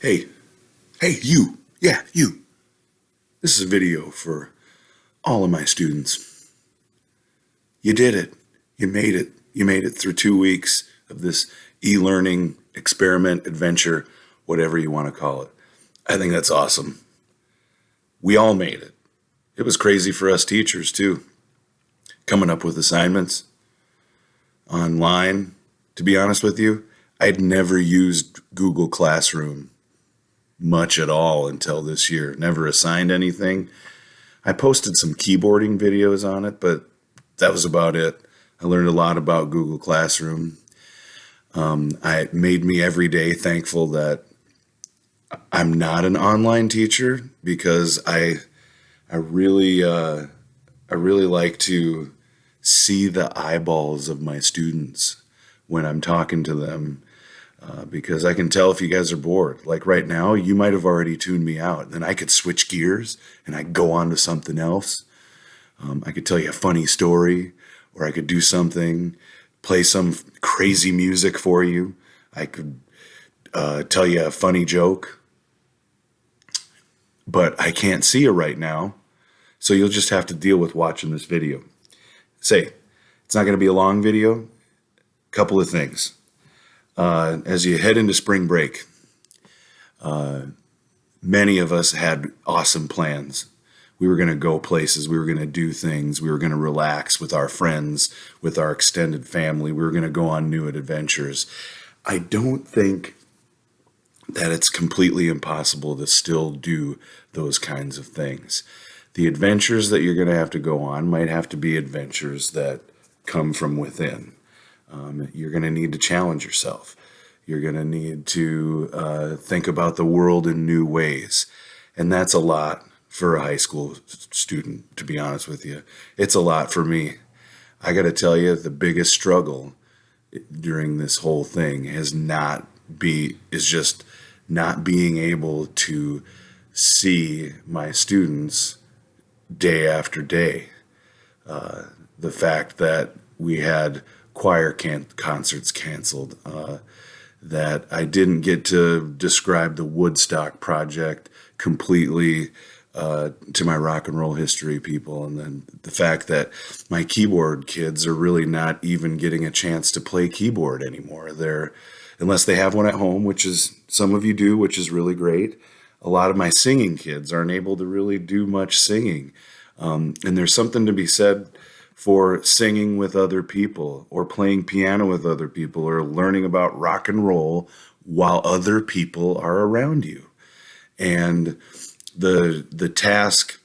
Hey, hey, you. Yeah, you. This is a video for all of my students. You did it. You made it. You made it through 2 weeks of this e-learning experiment, adventure, whatever you want to call it. I think that's awesome. We all made it. It was crazy for us teachers too, coming up with assignments online. To be honest with you, I'd never used Google Classroom much at all until this year. Never assigned anything. I posted some keyboarding videos on it, but that was about it. I learned a lot about Google Classroom. It made me every day thankful that I'm not an online teacher because I really like to see the eyeballs of my students when I'm talking to them. Because I can tell if you guys are bored. Like right now, you might have already tuned me out. Then I could switch gears and I go on to something else. I could tell you a funny story, or I could do something, play some crazy music for you. I could tell you a funny joke, but I can't see you right now. So you'll just have to deal with watching this video. Say, it's not going to be a long video. Couple of things. As you head into spring break, many of us had awesome plans. We were going to go places. We were going to do things. We were going to relax with our friends, with our extended family. We were going to go on new adventures. I don't think that it's completely impossible to still do those kinds of things. The adventures that you're going to have to go on might have to be adventures that come from within. You're going to need to challenge yourself. You're going to need to think about the world in new ways. And that's a lot for a high school student, to be honest with you. It's a lot for me. I got to tell you, the biggest struggle during this whole thing is just not being able to see my students day after day. The fact that we had choir concerts canceled, that I didn't get to describe the Woodstock project completely to my rock and roll history people, and then the fact that my keyboard kids are really not even getting a chance to play keyboard anymore. Unless they have one at home, which is some of you do, which is really great. A lot of my singing kids aren't able to really do much singing, and there's something to be said for singing with other people, or playing piano with other people, or learning about rock and roll while other people are around you. And the task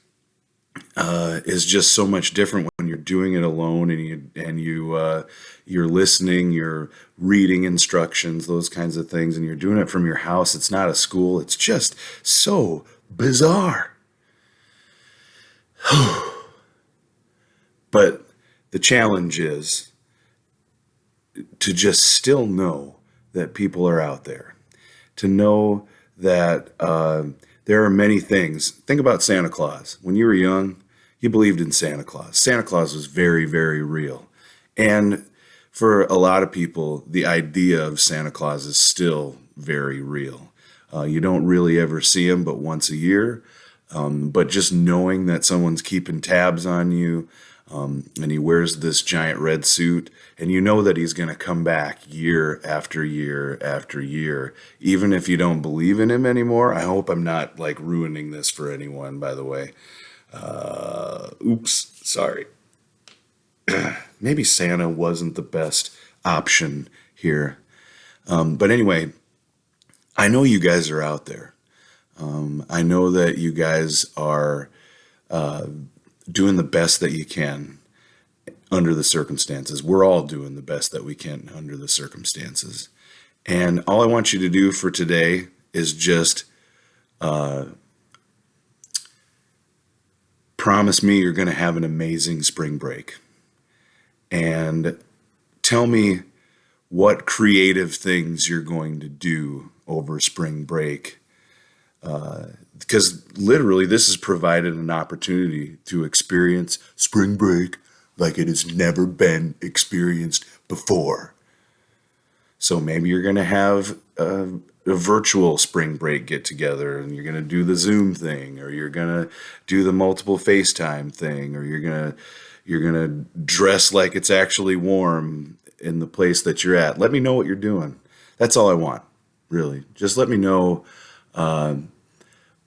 is just so much different when you're doing it alone, and you're listening, you're reading instructions, those kinds of things, and you're doing it from your house. It's not a school. It's just so bizarre. But the challenge is to just still know that people are out there, to know that there are many things. Think about Santa Claus. When you were young, you believed in Santa Claus. Santa Claus was very, very real. And for a lot of people, the idea of Santa Claus is still very real. You don't really ever see him but once a year. But just knowing that someone's keeping tabs on you, and he wears this giant red suit, and you know that he's going to come back year after year after year, even if you don't believe in him anymore. I hope I'm not like ruining this for anyone, by the way. Oops, sorry. Maybe Santa wasn't the best option here. But anyway, I know you guys are out there. I know that you guys are doing the best that you can under the circumstances. We're all doing the best that we can under the circumstances. And all I want you to do for today is just promise me you're going to have an amazing spring break. And tell me what creative things you're going to do over spring break. Because literally this has provided an opportunity to experience spring break like it has never been experienced before. So maybe you're going to have a virtual spring break get together, and you're going to do the Zoom thing, or you're going to do the multiple FaceTime thing, or you're going to dress like it's actually warm in the place that you're at. Let me know what you're doing. That's all I want, really. Just let me know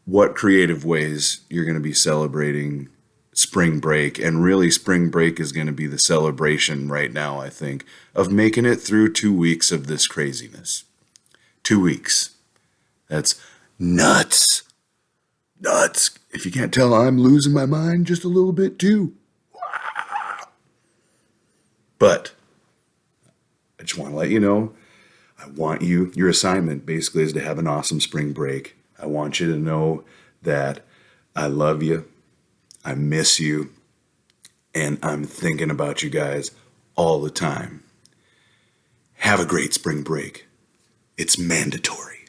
what creative ways you're going to be celebrating spring break. And really, spring break is going to be the celebration right now, I think, of making it through 2 weeks of this craziness. 2 weeks. That's nuts. Nuts. If you can't tell, I'm losing my mind just a little bit too. But I just want to let you know, I want you, your assignment basically is to have an awesome spring break. I want you to know that I love you, I miss you, and I'm thinking about you guys all the time. Have a great spring break. It's mandatory.